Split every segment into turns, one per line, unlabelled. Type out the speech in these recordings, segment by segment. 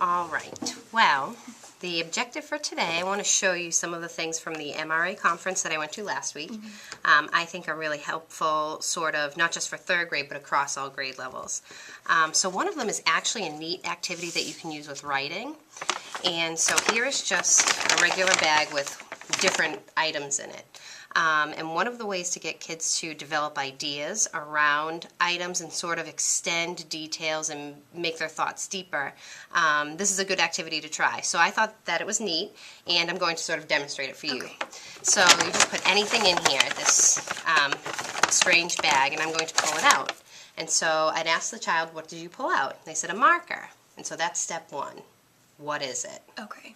All right. Well, the objective for today, I want to show you some of the things from the MRA conference that I went to last week. I think are really helpful, sort of, not just for third grade, but across all grade levels. So one of them is actually a neat activity that you can use with writing. And so here is just a regular bag with different items in it. And one of the ways to get kids to develop ideas around items and sort of extend details and make their thoughts deeper, this is a good activity to try. So I thought that it was neat, and I'm going to sort of demonstrate it for you. So you just put anything in here, this strange bag, and I'm going to pull it out. And so I'd ask the child, what did you pull out? They said, a marker. And so that's step one. What is it?
Okay.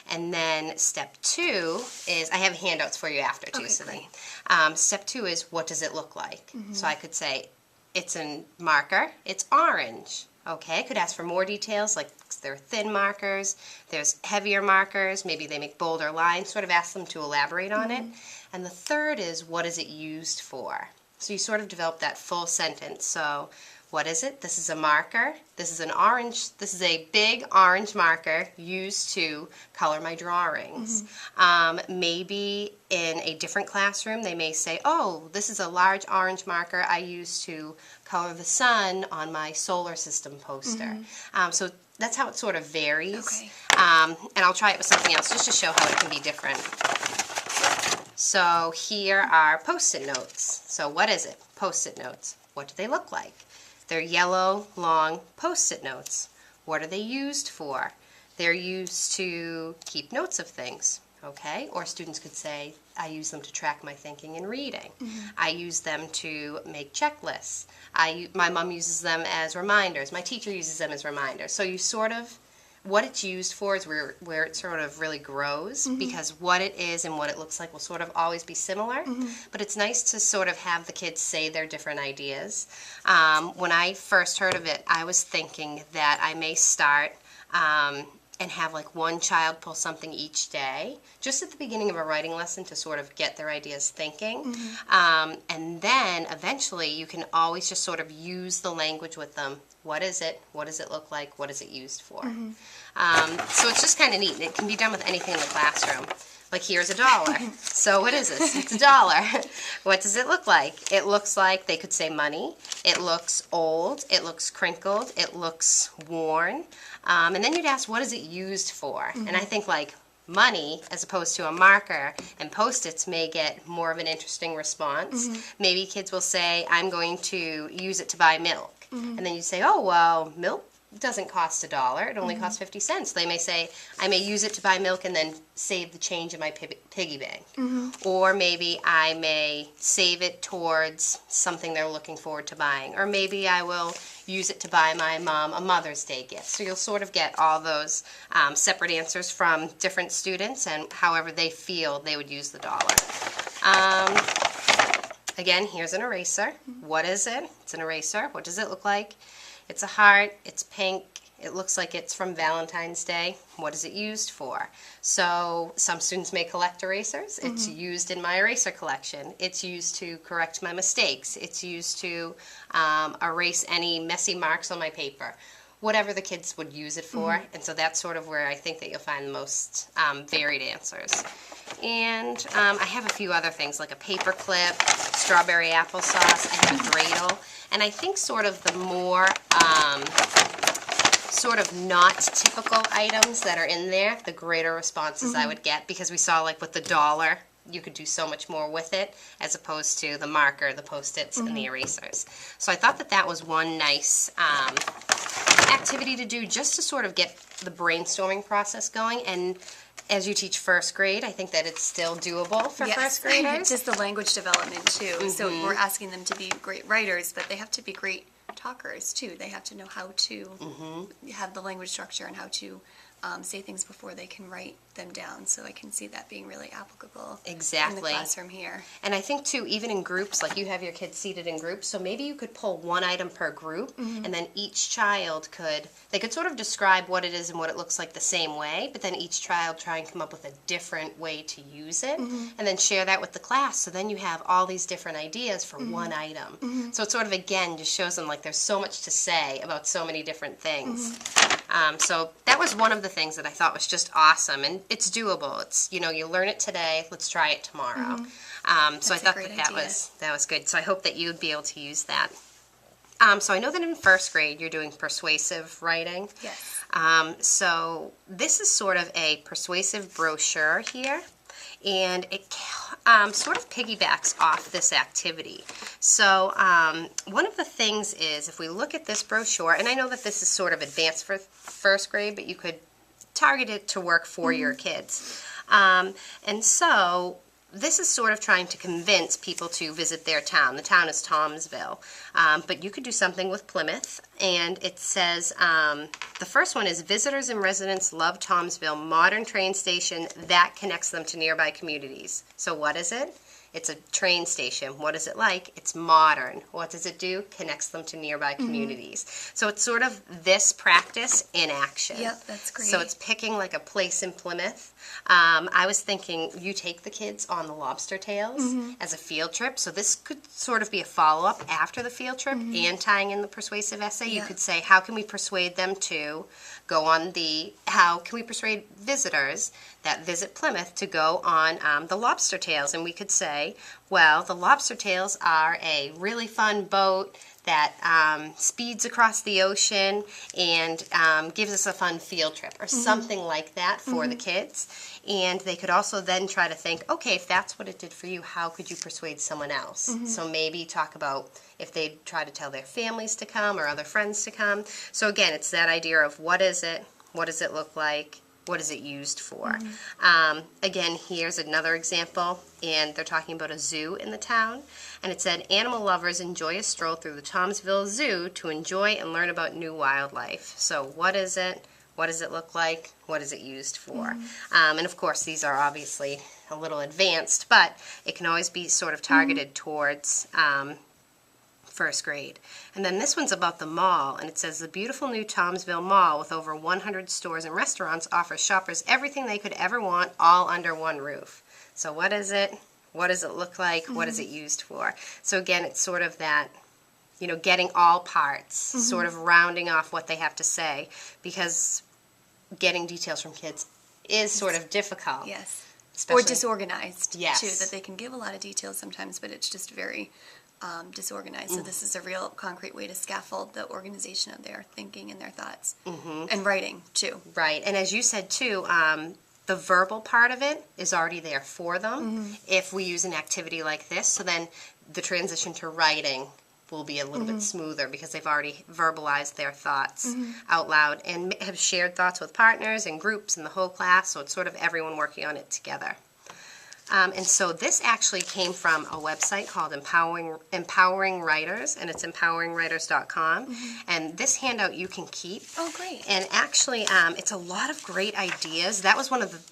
And then step two is, I have handouts for you after too.
Okay,
so
great.
then, step two is, what does it look like? So I could say, it's a marker, it's orange. Okay, I could ask for more details, like there are thin markers, there's heavier markers, maybe they make bolder lines, sort of ask them to elaborate on it. And the third is, what is it used for? So you sort of develop that full sentence. So, what is it? This is a marker. This is an orange, this is a big orange marker used to color my drawings. Maybe in a different classroom they may say, oh, this is a large orange marker I use to color the sun on my solar system poster. So that's how it sort of varies.
Okay.
And I'll try it with something else just to show how it can be different. So here are Post-it notes. So what is it? Post-it notes. What do they look like? They're yellow, long Post-it notes. What are they used for? They're used to keep notes of things, okay? Or students could say, I use them to track my thinking and reading. I use them to make checklists. My mom uses them as reminders. My teacher uses them as reminders. So you sort of, what it's used for is where it sort of really grows, because what it is and what it looks like will sort of always be similar, but it's nice to sort of have the kids say their different ideas. When I first heard of it, I was thinking that I may start and have like one child pull something each day, just at the beginning of a writing lesson to sort of get their ideas thinking. And then eventually you can always just sort of use the language with them. What is it? What does it look like? What is it used for? So it's just kind of neat. And it can be done with anything in the classroom. Like here's $1. So what is this? It's $1. What does it look like? It looks like, they could say money. It looks old. It looks crinkled. It looks worn. And then you'd ask, what is it used for? And I think like money, as opposed to a marker, and Post-its may get more of an interesting response. Maybe kids will say, I'm going to use it to buy milk. And then you say, oh, well, milk doesn't cost $1. It only costs 50 cents. They may say, I may use it to buy milk and then save the change in my piggy bank. Or maybe I may save it towards something they're looking forward to buying. Or maybe I will use it to buy my mom a Mother's Day gift. So you'll sort of get all those separate answers from different students and however they feel they would use the $1. Again, here's an eraser. What is it? It's an eraser. What does it look like? It's a heart. It's pink. It looks like it's from Valentine's Day. What is it used for? So some students may collect erasers. It's used in my eraser collection. It's used to correct my mistakes. It's used to erase any messy marks on my paper. Whatever the kids would use it for. And so that's sort of where I think that you'll find the most varied answers. And I have a few other things like a paper clip, strawberry applesauce, I have a dreidel, and I think sort of the more sort of not typical items that are in there, the greater responses I would get, because we saw like with the $1, you could do so much more with it as opposed to the marker, the Post-its, and the erasers. So I thought that that was one nice activity to do just to sort of get the brainstorming process going. And as you teach first grade, I think that it's still doable for first graders.
Just the language development too. So we're asking them to be great writers, but they have to be great talkers too. They have to know how to have the language structure and how to say things before they can write them down. So I can see that being really applicable
Exactly.
in the classroom here.
And I think too, even in groups, like you have your kids seated in groups, so maybe you could pull one item per group, and then each child they could sort of describe what it is and what it looks like the same way, but then each child try and come up with a different way to use it, and then share that with the class. So then you have all these different ideas for one item. So it sort of, again, just shows them like there's so much to say about so many different things. So that was one of the things that I thought was just awesome, and it's doable. It's, you learn it today, let's try it tomorrow. So I thought that was good. So I hope that you'd be able to use that. So I know that in first grade you're doing persuasive writing.
Yes.
So this is sort of a persuasive brochure here, and it sort of piggybacks off this activity. So one of the things is, if we look at this brochure, and I know that this is sort of advanced for first grade, but you could target it to work for your kids. And so this is sort of trying to convince people to visit their town. The town is Tomsville. But you could do something with Plymouth, and it says, the first one is, visitors and residents love Tomsville, modern train station that connects them to nearby communities. So what is it? It's a train station. What is it like? It's modern. What does it do? Connects them to nearby communities. So it's sort of this practice in action.
Yep, that's great.
So it's picking like a place in Plymouth. I was thinking you take the kids on the lobster tails as a field trip. So this could sort of be a follow-up after the field trip and tying in the persuasive essay. You could say, how can we persuade them to go on how can we persuade visitors that visit Plymouth to go on the lobster tails? And we could say, well, the lobster tails are a really fun boat that speeds across the ocean and gives us a fun field trip, or something like that for the kids. And they could also then try to think, okay, if that's what it did for you, how could you persuade someone else? So maybe talk about if they try to tell their families to come or other friends to come. So again, it's that idea of what is it look like, what is it used for? Again, here's another example, and they're talking about a zoo in the town, and it said, animal lovers enjoy a stroll through the Tomsville Zoo to enjoy and learn about new wildlife. So what is it? What does it look like? What is it used for? And of course, these are obviously a little advanced, but it can always be sort of targeted towards first grade. And then this one's about the mall, and it says, the beautiful new Tomsville Mall with over 100 stores and restaurants offers shoppers everything they could ever want, all under one roof. So what is it? What does it look like? What is it used for? So again, it's sort of that, getting all parts, sort of rounding off what they have to say, because getting details from kids is sort of difficult.
Yes.
Especially,
or disorganized,
yes,
too, that they can give a lot of details sometimes, but it's just very disorganized. So this is a real concrete way to scaffold the organization of their thinking and their thoughts. And writing, too.
Right. And as you said, too, the verbal part of it is already there for them if we use an activity like this. So then the transition to writing will be a little bit smoother because they've already verbalized their thoughts out loud and have shared thoughts with partners and groups and the whole class. So it's sort of everyone working on it together. And so this actually came from a website called Empowering Writers, and it's empoweringwriters.com. And this handout you can keep.
Oh, great.
And actually, it's a lot of great ideas. That was one of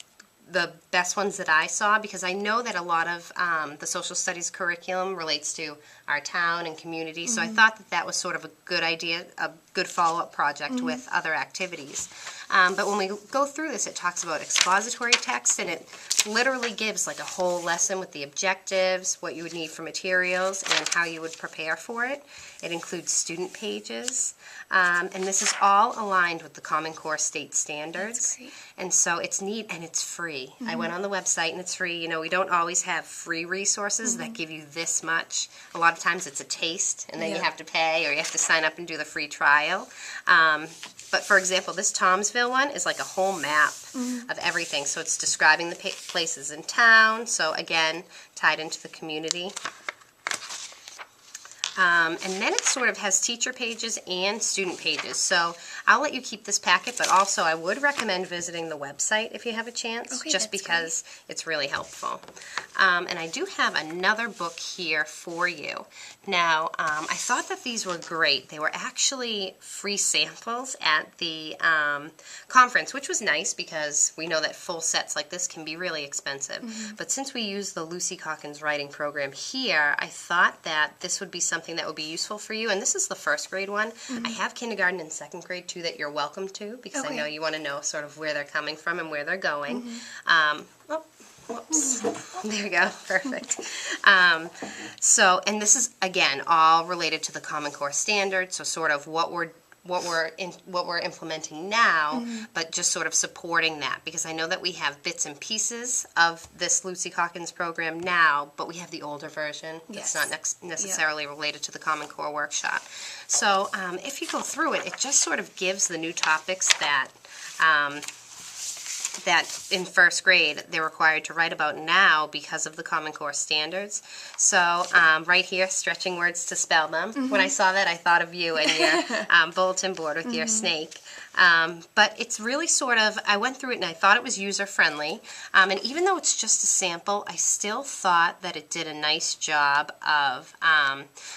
the best ones that I saw, because I know that a lot of the social studies curriculum relates to our town and community. So I thought that was sort of a good idea, a good follow-up project with other activities. But when we go through this, it talks about expository text, and it literally gives like a whole lesson with the objectives, what you would need for materials, and how you would prepare for it. It includes student pages, and this is all aligned with the Common Core state standards.
That's great.
And so it's neat, and it's free. I went on the website, and it's free. We don't always have free resources that give you this much. A lot of times it's a taste, and then you have to pay, or you have to sign up and do the free trial. But for example, this Tomsville one is like a whole map of everything. So it's describing the places in town. So again, tied into the community. And then it sort of has teacher pages and student pages. So I'll let you keep this packet, but also I would recommend visiting the website if you have a chance,
Okay,
just
that's
because it's really helpful. And I do have another book here for you. Now, I thought that these were great. They were actually free samples at the conference, which was nice because we know that full sets like this can be really expensive. But since we use the Lucy Calkins writing program here, I thought that this would be something that would be useful for you. And this is the first grade one. I have kindergarten and second grade too that you're welcome to, because I know you want to know sort of where they're coming from and where they're going. Whoops. There we go. Perfect. And this is, again, all related to the Common Core standards, so sort of what we're implementing now, but just sort of supporting that, because I know that we have bits and pieces of this Lucy Calkins program now, but we have the older version that's not necessarily related to the Common Core workshop. So if you go through it, it just sort of gives the new topics that in first grade they're required to write about now because of the Common Core standards. So right here, stretching words to spell them. When I saw that, I thought of you and your bulletin board with your snake. But it's really sort of, I went through it and I thought it was user-friendly. And even though it's just a sample, I still thought that it did a nice job of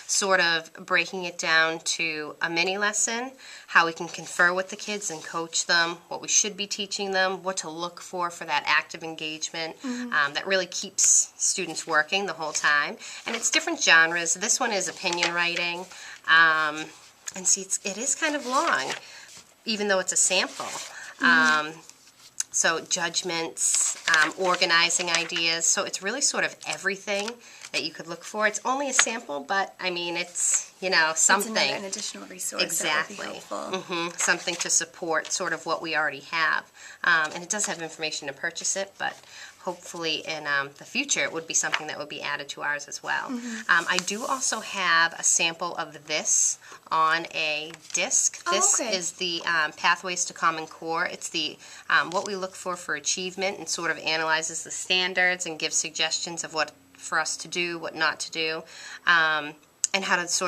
sort of breaking it down to a mini lesson, how we can confer with the kids and coach them, what we should be teaching them, what to look for that active engagement that really keeps students working the whole time. And it's different genres. This one is opinion writing. And see, it is kind of long, even though it's a sample. So judgments, organizing ideas. So it's really sort of everything that you could look for. It's only a sample, but I mean, it's, you know, something.
It's an additional resource.
Exactly.
That would be helpful.
Something to support sort of what we already have. And it does have information to purchase it, but hopefully in the future it would be something that would be added to ours as well. I do also have a sample of this on a disc. This is the Pathways to Common Core. It's the what we look for achievement, and sort of analyzes the standards and gives suggestions of what for us to do, what not to do, and how to sort